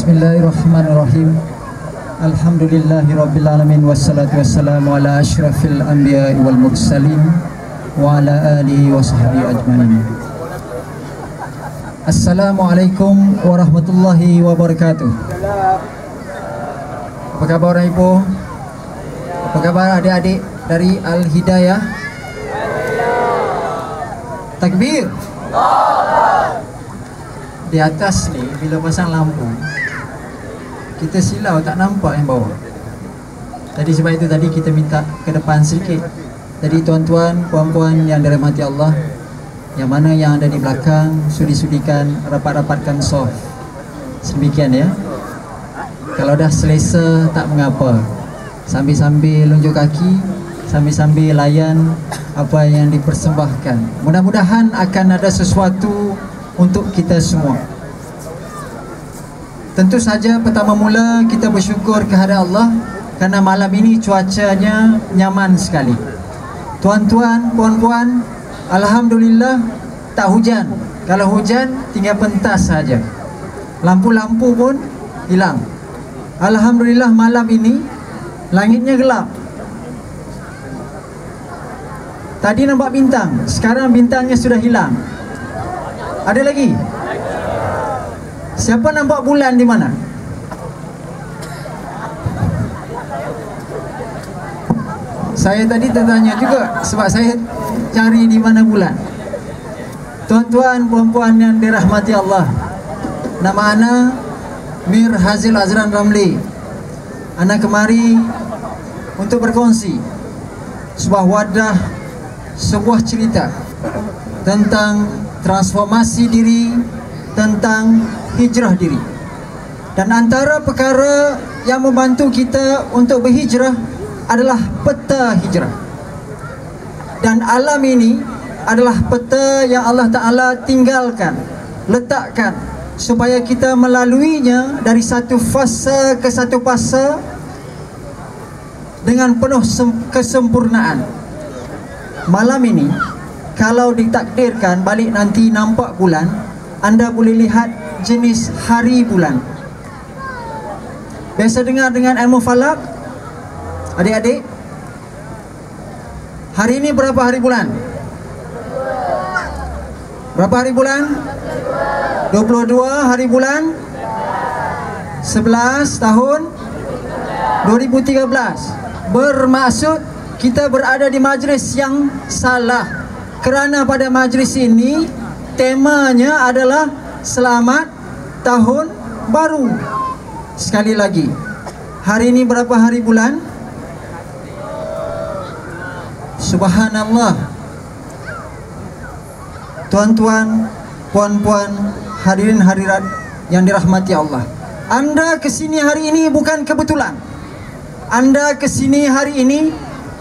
Bismillahirrahmanirrahim. Alhamdulillahirrabbilalamin. Wassalatu wassalamu ala ashrafil anbiya wal mursalin wa ala alihi wa sahbihi ajmain. Assalamualaikum warahmatullahi wabarakatuh. Apa kabar Ibu? Apa kabar adik-adik dari Al-Hidayah? Takbir. Di atas ni bila pasang lampu kita silau tak nampak yang bawah. Jadi sebab itu tadi kita minta ke depan sedikit. Jadi tuan-tuan, puan-puan yang dirahmati Allah, yang mana yang ada di belakang, sudi-sudikan rapat-rapatkan soft. Sedemikian ya. Kalau dah selesa tak mengapa. Sambil-sambil unjuk kaki, sambil-sambil layan apa yang dipersembahkan. Mudah-mudahan akan ada sesuatu untuk kita semua. Tentu saja pertama mula kita bersyukur kehadrat Allah kerana malam ini cuacanya nyaman sekali. Tuan-tuan, puan-puan, alhamdulillah tak hujan. Kalau hujan tinggal pentas saja. Lampu-lampu pun hilang. Alhamdulillah malam ini langitnya gelap. Tadi nampak bintang, sekarang bintangnya sudah hilang. Ada lagi? Siapa nampak bulan di mana? Saya tadi tertanya juga sebab saya cari di mana bulan. Tuan-tuan, puan-puan yang dirahmati Allah, nama ana Mir Hazil Azran Ramli. Ana kemari untuk berkongsi sebuah wadah, sebuah cerita tentang transformasi diri, tentang hijrah diri. Dan antara perkara yang membantu kita untuk berhijrah adalah peta hijrah. Dan alam ini adalah peta yang Allah Ta'ala tinggalkan, letakkan supaya kita melaluinya dari satu fasa ke satu fasa dengan penuh kesempurnaan. Malam ini kalau ditakdirkan balik nanti nampak bulan, anda boleh lihat jenis hari bulan. Biasa dengar dengan ilmu falak? Adik-adik, hari ini berapa hari bulan? Berapa hari bulan? 22 hari bulan 11 tahun 2013. Bermaksud kita berada di majlis yang salah, kerana pada majlis ini temanya adalah Selamat Tahun Baru. Sekali lagi, hari ini berapa hari bulan? Subhanallah. Tuan-tuan, puan-puan, hadirin hadirat yang dirahmati Allah, anda kesini hari ini bukan kebetulan. Anda kesini hari ini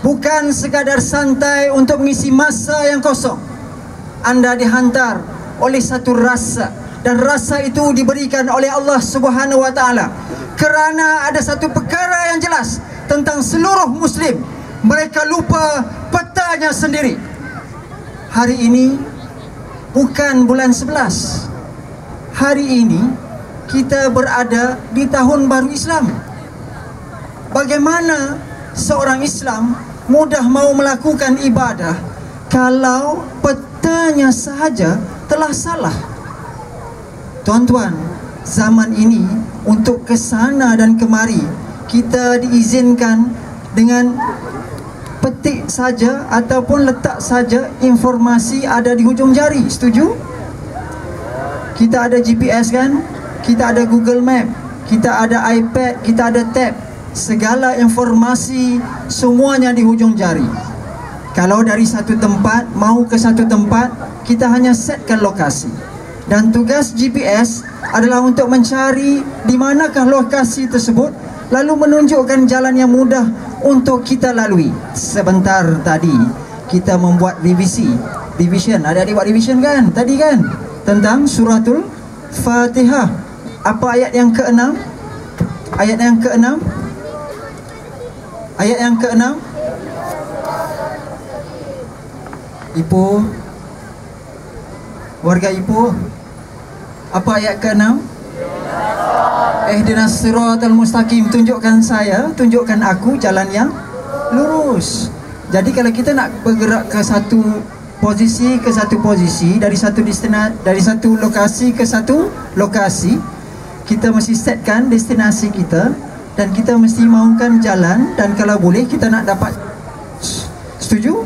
bukan sekadar santai untuk mengisi masa yang kosong. Anda dihantar oleh satu rasa, dan rasa itu diberikan oleh Allah Subhanahu wa Ta'ala kerana ada satu perkara yang jelas tentang seluruh Muslim. Mereka lupa petanya sendiri. Hari ini bukan bulan 11. Hari ini kita berada di tahun baru Islam. Bagaimana seorang Islam mudah mau melakukan ibadah kalau petanya sahaja telah salah? Tuan-tuan, zaman ini untuk ke sana dan kemari kita diizinkan dengan petik saja ataupun letak saja informasi ada di hujung jari. Setuju? Kita ada GPS kan? Kita ada Google Map, kita ada iPad, kita ada tab. Segala informasi semuanya di hujung jari. Kalau dari satu tempat mau ke satu tempat, kita hanya setkan lokasi. Dan tugas GPS adalah untuk mencari di manakah lokasi tersebut, lalu menunjukkan jalan yang mudah untuk kita lalui. Sebentar tadi kita membuat revision. Adik-adik buat revision kan? Tadi kan? Tentang suratul Fatihah. Apa ayat yang ke-6? Ayat yang ke-6? Ayat yang ke-6? Ibu, warga Ibu, apa ayat ke-6? ihdinas siratal mustaqim, tunjukkan saya, tunjukkan aku jalan yang lurus. Jadi kalau kita nak bergerak ke satu posisi ke satu posisi, dari satu lokasi ke satu lokasi, kita mesti setkan destinasi kita dan kita mesti mahukan jalan, dan kalau boleh kita nak dapat. Setuju?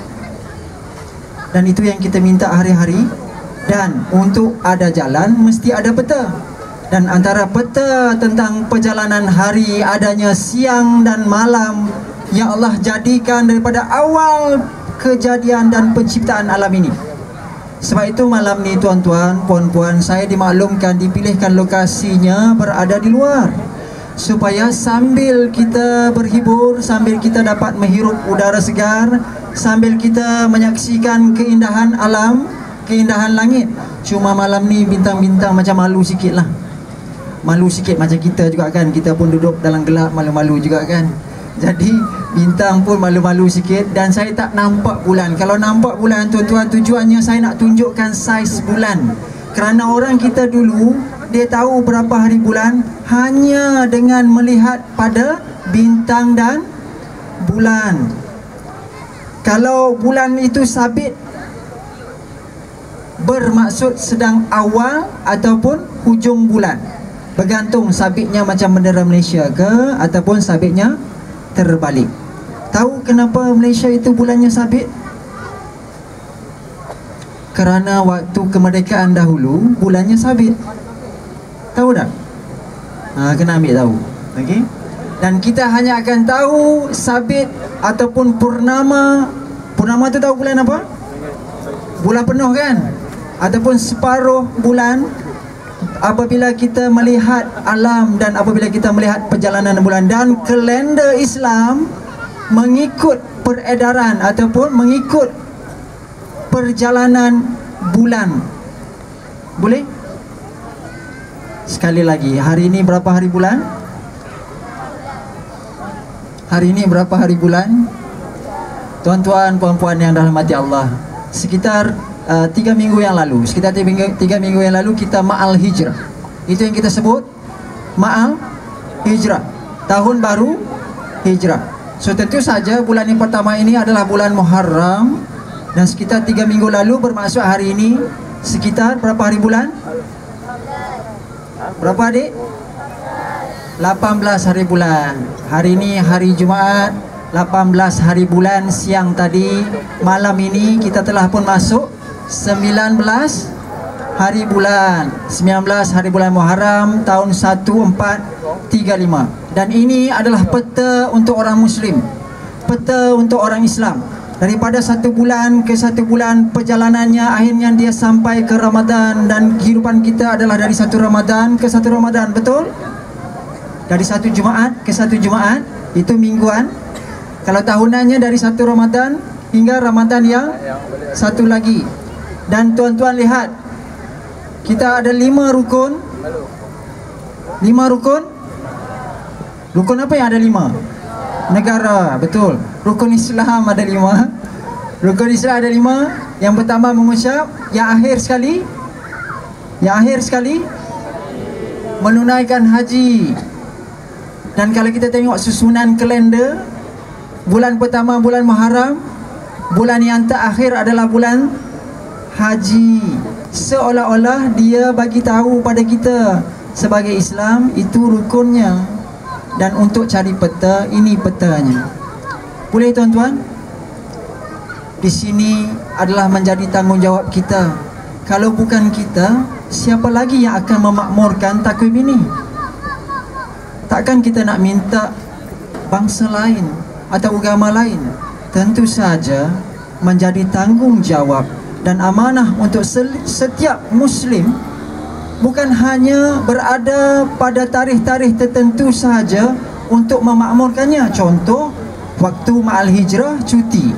Dan itu yang kita minta hari-hari. Dan untuk ada jalan mesti ada peta. Dan antara peta tentang perjalanan hari adanya siang dan malam yang Allah jadikan daripada awal kejadian dan penciptaan alam ini. Sebab itu malam ni tuan-tuan, puan-puan, saya dimaklumkan dipilihkan lokasinya berada di luar, supaya sambil kita berhibur, sambil kita dapat menghirup udara segar, sambil kita menyaksikan keindahan alam, keindahan langit. Cuma malam ni bintang-bintang macam malu sikit lah. Malu sikit macam kita juga kan. Kita pun duduk dalam gelap, malu-malu juga kan. Jadi bintang pun malu-malu sikit. Dan saya tak nampak bulan. Kalau nampak bulan tuan-tuan, tujuannya saya nak tunjukkan saiz bulan. Kerana orang kita dulu, dia tahu berapa hari bulan hanya dengan melihat pada bintang dan bulan. Kalau bulan itu sabit, bermaksud sedang awal ataupun hujung bulan. Bergantung sabitnya macam bendera Malaysia ke ataupun sabitnya terbalik. Tahu kenapa Malaysia itu bulannya sabit? Kerana waktu kemerdekaan dahulu bulannya sabit. Tahu tak? Kena ambil tahu. Okey. Dan kita hanya akan tahu sabit ataupun purnama. Purnama tu tahu bulan apa? Bulan penuh kan? Ataupun separuh bulan apabila kita melihat alam dan apabila kita melihat perjalanan bulan. Dan kalender Islam mengikut peredaran ataupun mengikut perjalanan bulan. Boleh? Sekali lagi, hari ini berapa hari bulan? Hari ini berapa hari bulan? Tuan-tuan, puan-puan yang dirahmati Allah, sekitar 3 minggu yang lalu, sekitar 3 minggu yang lalu kita Ma'al Hijrah. Itu yang kita sebut Ma'al Hijrah, tahun baru Hijrah. So tentu saja bulan yang pertama ini adalah bulan Muharram. Dan sekitar 3 minggu lalu, bermaksud hari ini sekitar berapa hari bulan? Berapa adik? 18 hari bulan. Hari ini hari Jumaat, 18 hari bulan. Siang tadi, malam ini kita telah pun masuk 19 hari bulan. 19 hari bulan Muharram tahun 1435. Dan ini adalah peta untuk orang Muslim, peta untuk orang Islam. Daripada satu bulan ke satu bulan perjalanannya, akhirnya dia sampai ke Ramadan. Dan kehidupan kita adalah dari satu Ramadan ke satu Ramadan. Betul? Dari satu Jumaat ke satu Jumaat, itu mingguan. Kalau tahunannya dari satu Ramadan hingga Ramadan yang satu lagi. Dan tuan-tuan lihat, kita ada 5 rukun. 5 rukun. Rukun apa yang ada 5? Negara, betul. Rukun Islam ada 5. Rukun Islam ada 5. Yang pertama mengucap, yang akhir sekali menunaikan haji. Dan kalau kita tengok susunan kalender, bulan pertama bulan Muharram, bulan yang terakhir adalah bulan haji. Seolah-olah dia bagi tahu pada kita sebagai Islam itu rukunnya. Dan untuk cari peta, ini petanya. Boleh tuan-tuan? Di sini adalah menjadi tanggungjawab kita. Kalau bukan kita, siapa lagi yang akan memakmurkan takwim ini? Takkan kita nak minta bangsa lain atau agama lain? Tentu saja menjadi tanggungjawab dan amanah untuk setiap Muslim, bukan hanya berada pada tarikh-tarikh tertentu sahaja untuk memakmurkannya. Contoh, waktu Ma'al Hijrah cuti,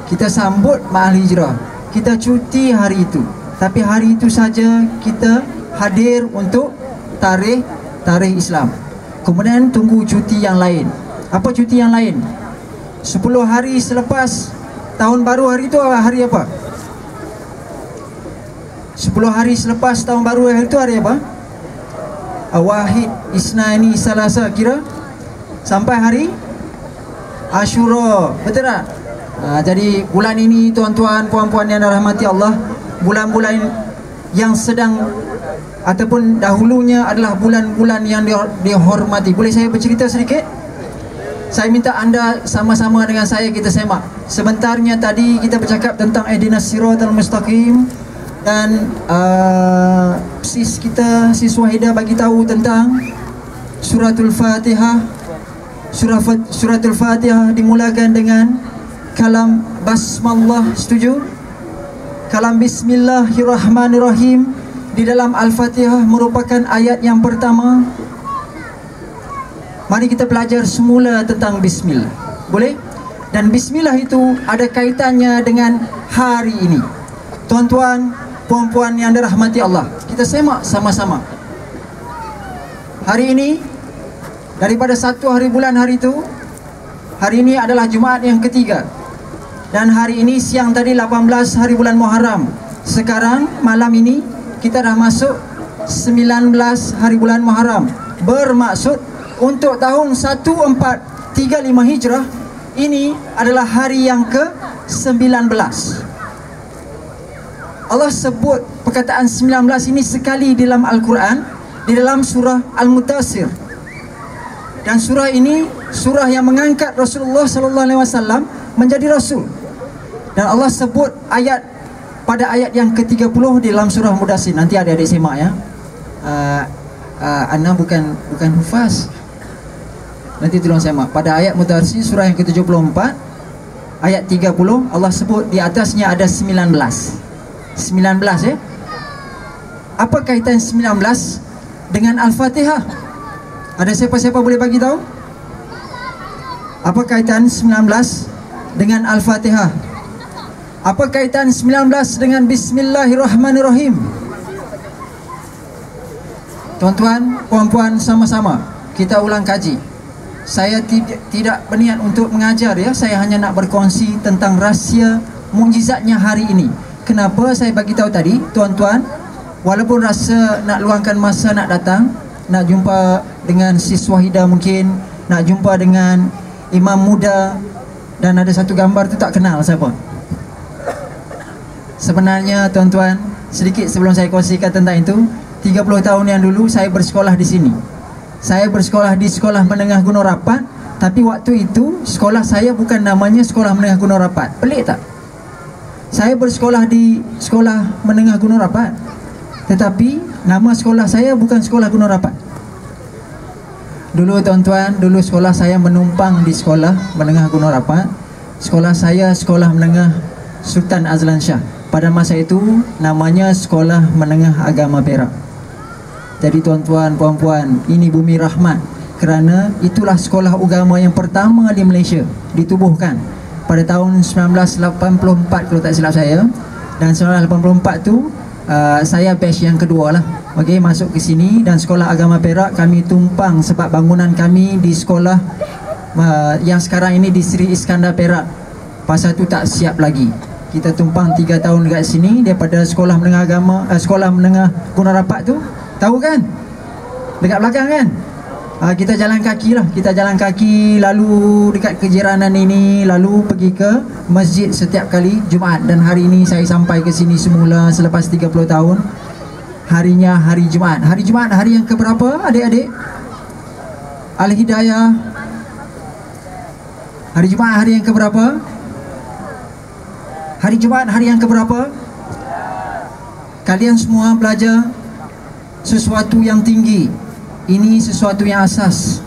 kita sambut Ma'al Hijrah, kita cuti hari itu. Tapi hari itu saja kita hadir untuk tarikh Islam. Kemudian tunggu cuti yang lain. Apa cuti yang lain? 10 hari selepas tahun baru, hari itu hari apa? 10 hari selepas tahun baru itu hari apa? Wahid, Isnani, Salasa, kira sampai hari Ashura, betul tak? Jadi bulan ini tuan-tuan, puan-puan yang dirahmati Allah, bulan-bulan yang sedang ataupun dahulunya adalah bulan-bulan yang dihormati. Boleh saya bercerita sedikit? Saya minta anda sama-sama dengan saya kita semak. Sebentarnya tadi kita bercakap tentang ihdinas siratal mustaqim, dan sis kita, sis Wahida bagi tahu tentang suratul Fatihah. Suratul Fatihah dimulakan dengan kalam basmallah, setuju? Kalam bismillahirrahmanirrahim di dalam Al-Fatihah merupakan ayat yang pertama. Mari kita belajar semula tentang bismillah. Boleh? Dan bismillah itu ada kaitannya dengan hari ini. Tuan-tuan, puan-puan yang dirahmati Allah, kita semak sama-sama. Hari ini, daripada 1 hari bulan hari itu, hari ini adalah Jumaat yang ketiga. Dan hari ini siang tadi 18 hari bulan Muharram. Sekarang malam ini kita dah masuk 19 hari bulan Muharram. Bermaksud untuk tahun 1435 Hijrah, ini adalah hari yang ke-19. Allah sebut perkataan 19 ini sekali di dalam Al-Quran, di dalam surah Al-Mudaththir. Dan surah ini surah yang mengangkat Rasulullah SAW menjadi Rasul. Dan Allah sebut pada ayat yang ke-30 di dalam surah Mudaththir. Nanti adik-adik semak ya. Ana bukan hufaz. Nanti tolong semak. Pada ayat Mudaththir surah yang ke-74 ayat 30, Allah sebut di atasnya ada 19 ya. Apa kaitan 19 dengan Al-Fatihah? Ada siapa-siapa boleh bagi tahu? Apa kaitan 19 dengan Al-Fatihah? Apa kaitan 19 dengan Bismillahirrahmanirrahim? Tuan-tuan, puan-puan, sama-sama kita ulang kaji. Saya tidak berniat untuk mengajar ya, saya hanya nak berkongsi tentang rahsia mukjizatnya hari ini. Kenapa saya bagi tahu tadi, tuan-tuan, walaupun rasa nak luangkan masa nak datang, nak jumpa dengan sis Wahida, mungkin nak jumpa dengan imam muda, dan ada satu gambar tu tak kenal siapa. Sebenarnya tuan-tuan, sedikit sebelum saya kongsikan tentang itu, 30 tahun yang dulu saya bersekolah di sini. Saya bersekolah di Sekolah Menengah Gunung Rapat, tapi waktu itu sekolah saya bukan namanya Sekolah Menengah Gunung Rapat. Pelik tak? Saya bersekolah di Sekolah Menengah Gunung Rapat, tetapi nama sekolah saya bukan Sekolah Gunung Rapat. Dulu tuan-tuan, dulu sekolah saya menumpang di Sekolah Menengah Gunung Rapat. Sekolah saya Sekolah Menengah Sultan Azlan Shah. Pada masa itu namanya Sekolah Menengah Agama Perak. Jadi tuan-tuan, puan-puan, ini bumi rahmat, kerana itulah sekolah agama yang pertama di Malaysia ditubuhkan pada tahun 1984 kalau tak silap saya. Dan 1984 tu saya batch yang kedua lah. Okey, masuk ke sini, dan Sekolah Agama Perak kami tumpang sebab bangunan kami di sekolah yang sekarang ini di Sri Iskandar Perak pasal tu tak siap lagi. Kita tumpang 3 tahun dekat sini daripada Sekolah Menengah Agama, Sekolah Menengah Gunung Rapat tu. Tahu kan? Dekat belakang kan? Kita jalan kaki lah. Kita jalan kaki lalu dekat kejiranan ini, lalu pergi ke masjid setiap kali Jumaat. Dan hari ini saya sampai ke sini semula selepas 30 tahun. Harinya hari Jumaat. Hari Jumaat hari yang keberapa adik-adik? Al-Hidayah. Hari Jumaat hari yang keberapa? Hari Jumaat hari yang keberapa? Kalian semua belajar sesuatu yang tinggi. Ini sesuatu yang asas.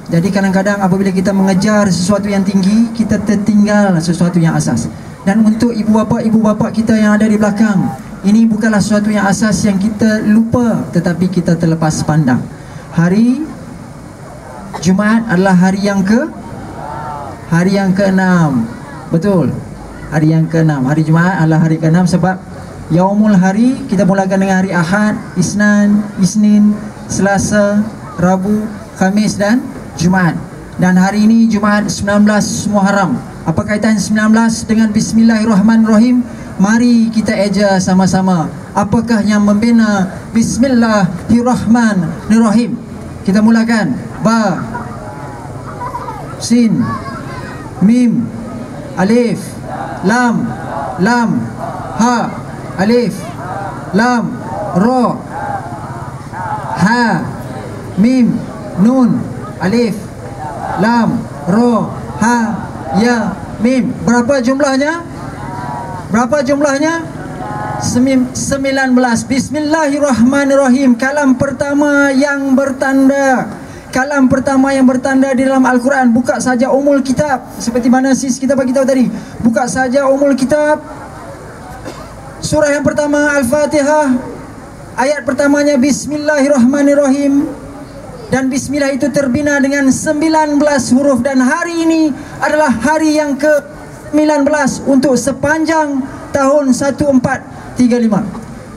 Jadi kadang-kadang apabila kita mengejar sesuatu yang tinggi, kita tertinggal sesuatu yang asas. Dan untuk ibu bapa kita yang ada di belakang, ini bukanlah sesuatu yang asas yang kita lupa, tetapi kita terlepas pandang. Hari Jumaat adalah hari yang ke-6. Betul. Hari yang ke-6. Hari Jumaat adalah hari ke-6 sebab Yaumul hari kita mulakan dengan hari Ahad, Isnin, Selasa, Rabu, Khamis dan Jumaat. Dan hari ini Jumaat 19 Muharram. Apa kaitan 19 dengan Bismillahirrahmanirrahim? Mari kita eja sama-sama. Apakah yang membina? Bismillahirrahmanirrahim. Kita mulakan. Ba, sin, mim, alif, lam, lam, ha, alif, lam, ra, ha, mim, nun, alif, lam, ra, ha, ya, mim. Berapa jumlahnya? Berapa jumlahnya? 19. Bismillahirrahmanirrahim. Kalam pertama yang bertanda. Kalam pertama yang bertanda di dalam Al-Quran. Buka saja Ummul Kitab. Seperti mana sis kita bagi tahu tadi. Buka saja Ummul Kitab. Surah yang pertama Al-Fatihah. Ayat pertamanya Bismillahirrahmanirrahim. Dan Bismillah itu terbina dengan 19 huruf. Dan hari ini adalah hari yang ke-19 untuk sepanjang tahun 1435.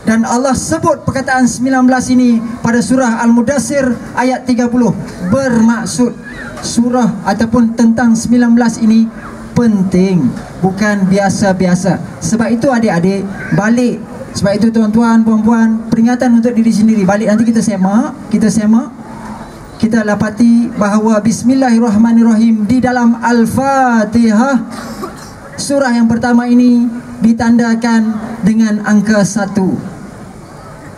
Dan Allah sebut perkataan 19 ini pada surah Al-Mudassir ayat 30. Bermaksud surah ataupun tentang 19 ini penting, bukan biasa-biasa. Sebab itu adik-adik balik. Sebab itu tuan-tuan, puan-puan, peringatan untuk diri sendiri. Balik nanti kita semak, kita dapati bahawa Bismillahirrahmanirrahim di dalam Al-Fatihah surah yang pertama ini ditandakan dengan angka 1.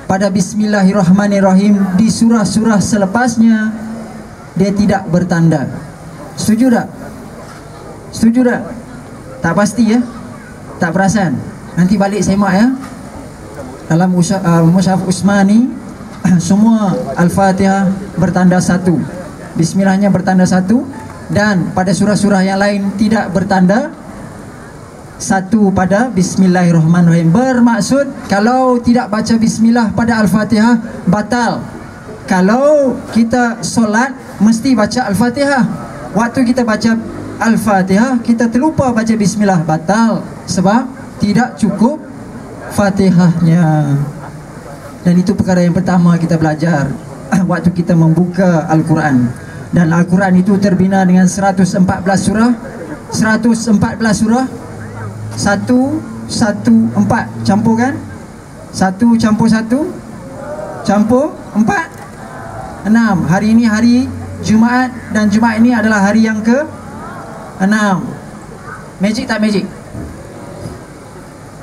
Pada Bismillahirrahmanirrahim di surah-surah selepasnya dia tidak bertanda. Setuju tak? Setuju tak? Tak pasti ya? Tak perasan? Nanti balik semak ya. Dalam Mushaf Usmani semua Al-Fatihah bertanda 1. Bismillahnya bertanda 1. Dan pada surah-surah yang lain tidak bertanda 1 pada Bismillahirrahmanirrahim. Bermaksud kalau tidak baca Bismillah pada Al-Fatihah batal. Kalau kita solat mesti baca Al-Fatihah. Waktu kita baca Al-Fatihah kita terlupa baca Bismillah, batal. Sebab tidak cukup Fatihahnya. Dan itu perkara yang pertama kita belajar waktu kita membuka Al-Quran. Dan Al-Quran itu terbina dengan 114 surah. 114 surah 1, 1, 4. Campur kan? 1 campur 1 campur 4, 6. Hari ini hari Jumaat. Dan Jumaat ini adalah hari yang ke-6. Magic tak magic?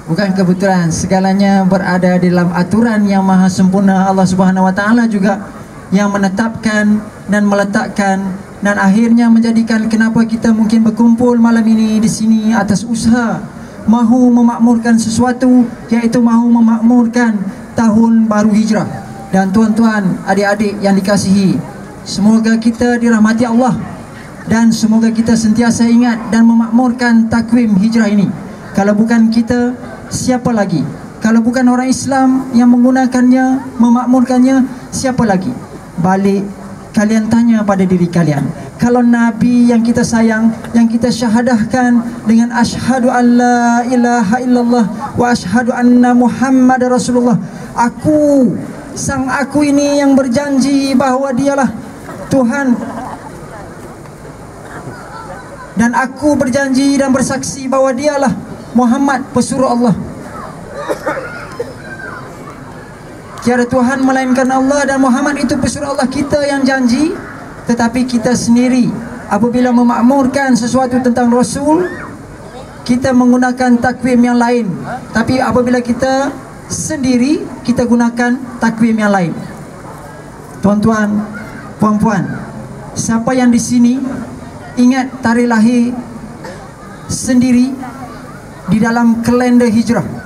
Bukan kebetulan. Segalanya berada di dalam aturan yang maha sempurna. Allah Subhanahu Wa Taala juga yang menetapkan dan meletakkan. Dan akhirnya menjadikan kenapa kita mungkin berkumpul malam ini di sini atas usaha mahu memakmurkan sesuatu, iaitu mahu memakmurkan tahun baru hijrah. Dan tuan-tuan, adik-adik yang dikasihi, semoga kita dirahmati Allah dan semoga kita sentiasa ingat dan memakmurkan takwim hijrah ini. Kalau bukan kita, siapa lagi? Kalau bukan orang Islam yang menggunakannya, memakmurkannya, siapa lagi? Balik kalian tanya pada diri kalian. Kalau Nabi yang kita sayang, yang kita syahadahkan dengan asyhadu an la ilaha illallah wa asyhadu anna Muhammad Rasulullah. Aku, sang aku ini yang berjanji bahawa dialah Tuhan. Dan aku berjanji dan bersaksi bahawa dialah Muhammad pesuruh Allah. Tiada Tuhan melainkan Allah dan Muhammad itu pesuruh Allah. Kita yang janji, tetapi kita sendiri apabila memakmurkan sesuatu tentang Rasul, kita menggunakan takwim yang lain. Tapi apabila kita sendiri, kita gunakan takwim yang lain. Tuan-tuan, puan-puan, siapa yang di sini ingat tarikh lahir sendiri di dalam kalender hijrah?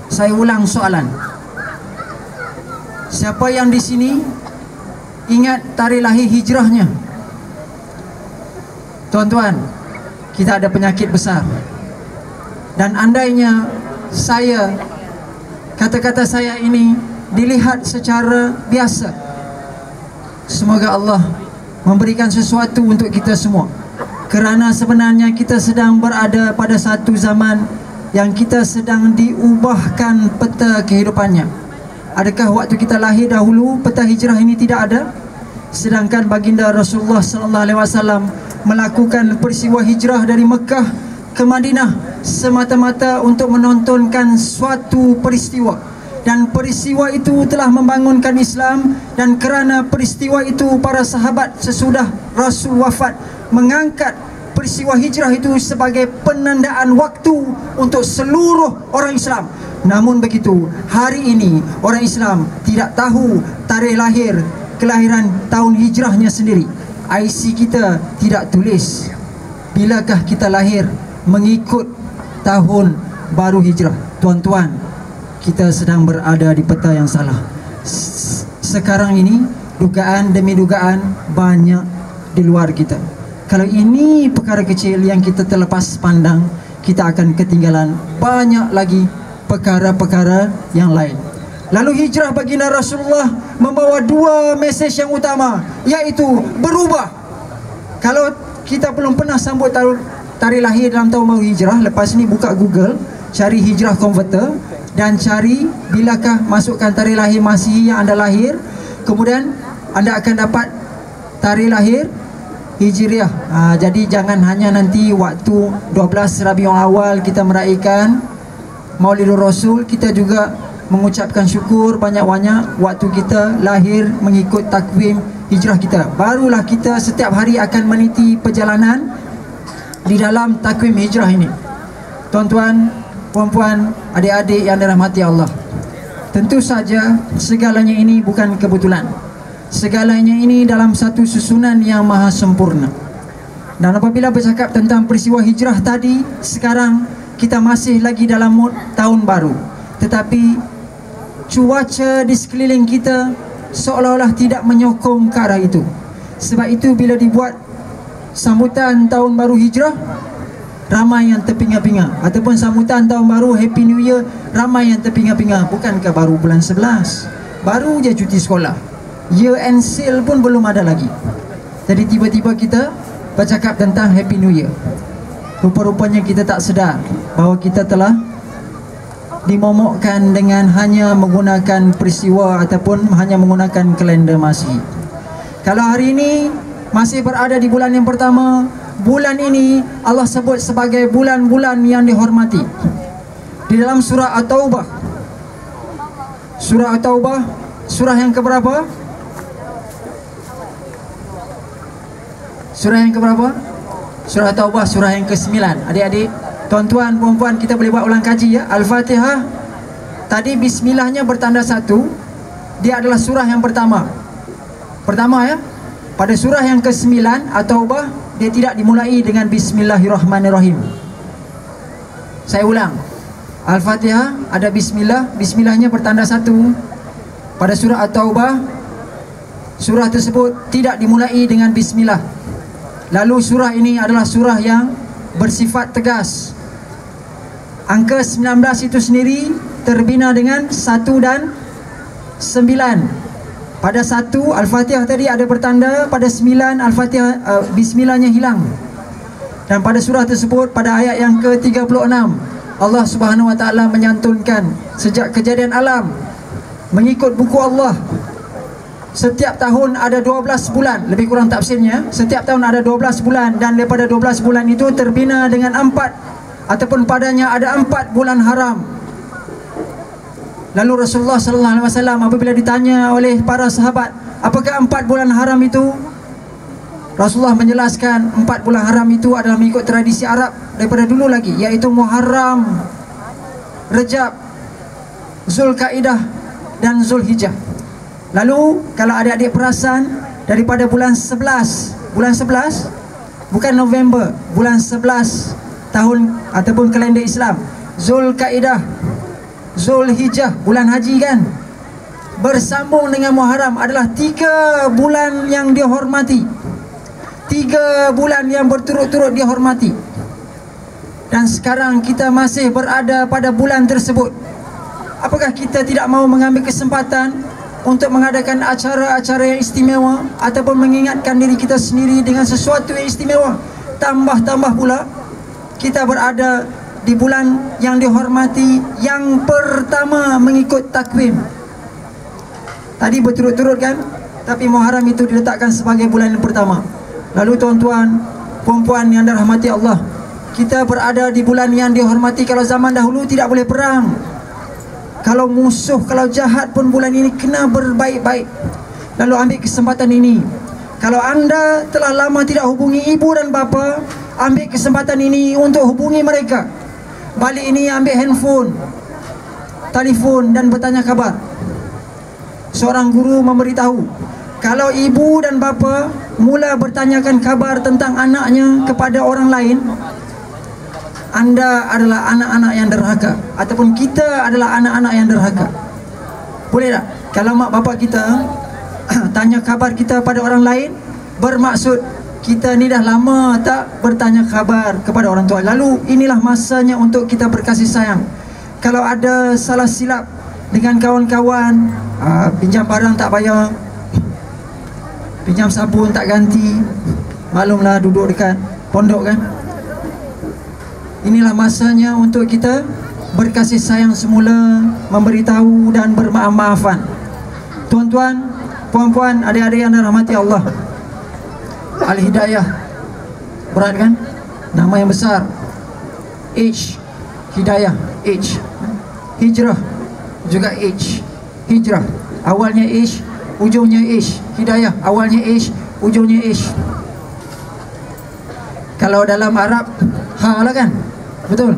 Saya ulang soalan. Siapa yang di sini ingat tarikh lahir hijrahnya? Tuan-tuan, kita ada penyakit besar. Dan andainya saya, kata-kata saya ini dilihat secara biasa, semoga Allah memberikan sesuatu untuk kita semua. Kerana sebenarnya kita sedang berada pada satu zaman yang kita sedang diubahkan peta kehidupannya. Adakah waktu kita lahir dahulu peta hijrah ini tidak ada? Sedangkan baginda Rasulullah sallallahu alaihi wasallam melakukan peristiwa hijrah dari Mekah ke Madinah semata-mata untuk menontonkan suatu peristiwa, dan peristiwa itu telah membangunkan Islam. Dan kerana peristiwa itu, para sahabat sesudah Rasul wafat mengangkat peristiwa hijrah itu sebagai penandaan waktu untuk seluruh orang Islam. Namun begitu, hari ini orang Islam tidak tahu tarikh lahir, kelahiran tahun hijrahnya sendiri. IC kita tidak tulis bilakah kita lahir mengikut tahun baru hijrah. Tuan-tuan, kita sedang berada di peta yang salah. Sekarang ini dugaan demi dugaan banyak di luar kita. Kalau ini perkara kecil yang kita terlepas pandang, kita akan ketinggalan banyak lagi perkara-perkara yang lain. Lalu hijrah baginda Rasulullah membawa dua mesej yang utama, iaitu berubah. Kalau kita belum pernah sambut tarikh lahir dalam tahun baru hijrah, lepas ni buka Google, cari hijrah converter dan cari bilakah masukkan tarikh lahir Masihi yang anda lahir. Kemudian anda akan dapat tarikh lahir Hijriah. Jadi jangan hanya nanti waktu 12 Rabiul Awal kita meraihkan Maulidur Rasul, kita juga mengucapkan syukur banyak-banyak waktu kita lahir mengikut takwim hijrah kita. Barulah kita setiap hari akan meniti perjalanan di dalam takwim hijrah ini. Tuan-tuan, puan-puan, adik-adik yang dirahmati Allah, tentu saja segalanya ini bukan kebetulan. Segalanya ini dalam satu susunan yang maha sempurna. Dan apabila bercakap tentang peristiwa hijrah tadi, sekarang kita masih lagi dalam mood tahun baru, tetapi cuaca di sekeliling kita seolah-olah tidak menyokong ke arah itu. Sebab itu bila dibuat sambutan tahun baru hijrah, ramai yang terpinga-pinga. Ataupun sambutan tahun baru Happy New Year, ramai yang terpinga-pinga. Bukankah baru bulan 11? Baru je cuti sekolah, year end sale pun belum ada lagi. Jadi tiba-tiba kita bercakap tentang Happy New Year. Rupa-rupanya kita tak sedar bahawa kita telah dimomokkan dengan hanya menggunakan peristiwa ataupun hanya menggunakan kalender Masihi. Kalau hari ini masih berada di bulan yang pertama, bulan ini Allah sebut sebagai bulan-bulan yang dihormati. Di dalam surah At-Taubah, surah At-Taubah, surah yang keberapa? Surah yang keberapa? Surah Taubah, surah yang ke-9. Adik-adik, tuan-tuan, puan-puan, kita boleh buat ulang kaji ya. Al-Fatihah tadi bismillahnya bertanda 1. Dia adalah surah yang pertama. Pertama ya. Pada surah yang ke-9 At-Taubah, dia tidak dimulai dengan bismillahirrahmanirrahim. Saya ulang. Al-Fatihah ada bismillah, bismillahnya bertanda 1. Pada surah At-Taubah, surah tersebut tidak dimulai dengan bismillah. Lalu surah ini adalah surah yang bersifat tegas. Angka 19 itu sendiri terbina dengan 1 dan 9. Pada 1 Al-Fatihah tadi ada bertanda, pada 9 Al-Fatihah bismillahnya hilang. Dan pada surah tersebut, pada ayat yang ke-36, Allah Subhanahu Wa Taala menyantunkan sejak kejadian alam mengikut buku Allah. Setiap tahun ada 12 bulan, lebih kurang tafsirnya. Setiap tahun ada 12 bulan, dan daripada 12 bulan itu terbina dengan 4, ataupun padanya ada 4 bulan haram. Lalu Rasulullah SAW apabila ditanya oleh para sahabat, apakah 4 bulan haram itu? Rasulullah menjelaskan 4 bulan haram itu adalah mengikut tradisi Arab daripada dulu lagi, iaitu Muharram, Rejab, Zulkaidah dan Zulhijjah. Lalu kalau adik-adik perasan, daripada bulan 11, bulan 11 bukan November, bulan 11 tahun ataupun kalender Islam, Zulkaidah, Zulhijjah, bulan haji kan, bersambung dengan Muharram adalah 3 bulan yang dihormati. 3 bulan yang berturut-turut dihormati. Dan sekarang kita masih berada pada bulan tersebut. Apakah kita tidak mahu mengambil kesempatan untuk mengadakan acara-acara yang istimewa, ataupun mengingatkan diri kita sendiri dengan sesuatu yang istimewa? Tambah-tambah pula kita berada di bulan yang dihormati yang pertama mengikut takwim. Tadi berturut-turut kan, tapi Muharram itu diletakkan sebagai bulan yang pertama. Lalu tuan-tuan, puan-puan yang dirahmati Allah, kita berada di bulan yang dihormati. Kalau zaman dahulu tidak boleh perang. Kalau musuh, kalau jahat pun bulan ini kena berbaik-baik. Lalu ambil kesempatan ini. Kalau anda telah lama tidak hubungi ibu dan bapa, ambil kesempatan ini untuk hubungi mereka. Balik ini ambil handphone, telefon dan bertanya khabar. Seorang guru memberitahu, kalau ibu dan bapa mula bertanyakan kabar tentang anaknya kepada orang lain, anda adalah anak-anak yang derhaka, ataupun kita adalah anak-anak yang derhaka. Boleh tak? Kalau mak bapak kita tanya kabar kita pada orang lain, bermaksud kita ni dah lama tak bertanya khabar kepada orang tua. Lalu inilah masanya untuk kita berkasih sayang. Kalau ada salah silap dengan kawan-kawan, pinjam barang tak bayar, pinjam sabun tak ganti, maklumlah duduk dekat pondok kan. Inilah masanya untuk kita berkasih sayang semula, memberitahu dan bermaaf-maafan. Tuan-tuan, puan-puan, adik-adik yang dirahmati Allah, Al-Hidayah, berat kan? Nama yang besar. H, Hidayah, H. Hijrah juga H. Hijrah, awalnya H, ujungnya H. Hidayah, awalnya H, ujungnya H. Kalau dalam Arab, ha lah kan? Betul?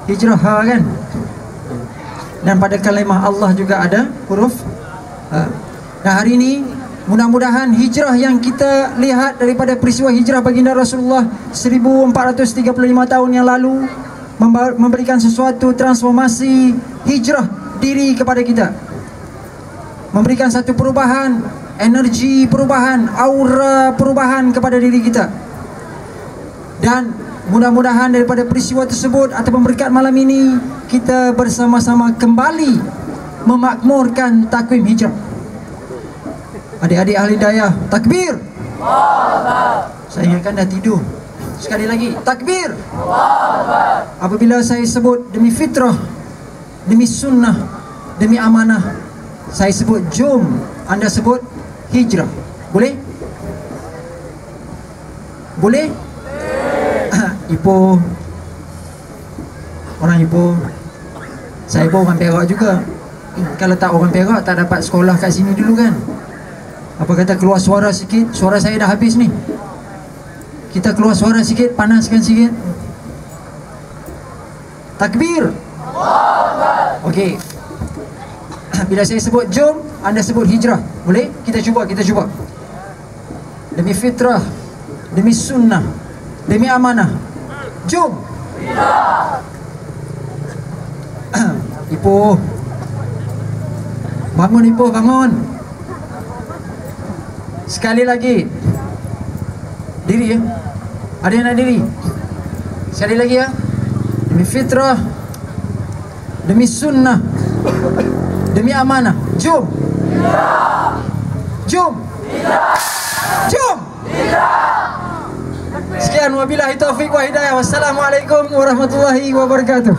Hijrah, ha kan? Dan pada kalimah Allah juga ada huruf ha. Nah, hari ini mudah-mudahan hijrah yang kita lihat daripada peristiwa hijrah baginda Rasulullah 1435 tahun yang lalu memberikan sesuatu transformasi hijrah diri kepada kita, memberikan satu perubahan, energi perubahan, aura perubahan kepada diri kita. Dan mudah-mudahan daripada peristiwa tersebut atau berkat malam ini, kita bersama-sama kembali memakmurkan takwim hijrah. Adik-adik ahli daya, takbir. Saya ingatkan dah tidur. Sekali lagi, takbir. Apabila saya sebut demi fitrah, demi sunnah, demi amanah, saya sebut jom, anda sebut hijrah. Boleh? Boleh? Ipoh, orang Ipoh. Saya pun orang Perak juga. Kalau tak orang Perak, tak dapat sekolah kat sini dulu kan. Apa kata keluar suara sikit? Suara saya dah habis ni. Kita keluar suara sikit, panaskan sikit. Takbir. Okey. Bila saya sebut jom, anda sebut hijrah. Boleh? Kita cuba, kita cuba. Demi fitrah, demi sunnah, demi amanah, jom. Ipoh, bangun Ipoh, bangun. Sekali lagi. Diri ya. Ada yang nak diri? Sekali lagi ya. Demi fitrah, demi sunnah, demi amanah, jom. Jom. Jom. Sekian, wabillahi taufiq wa hidayah. Wassalamualaikum warahmatullahi wabarakatuh.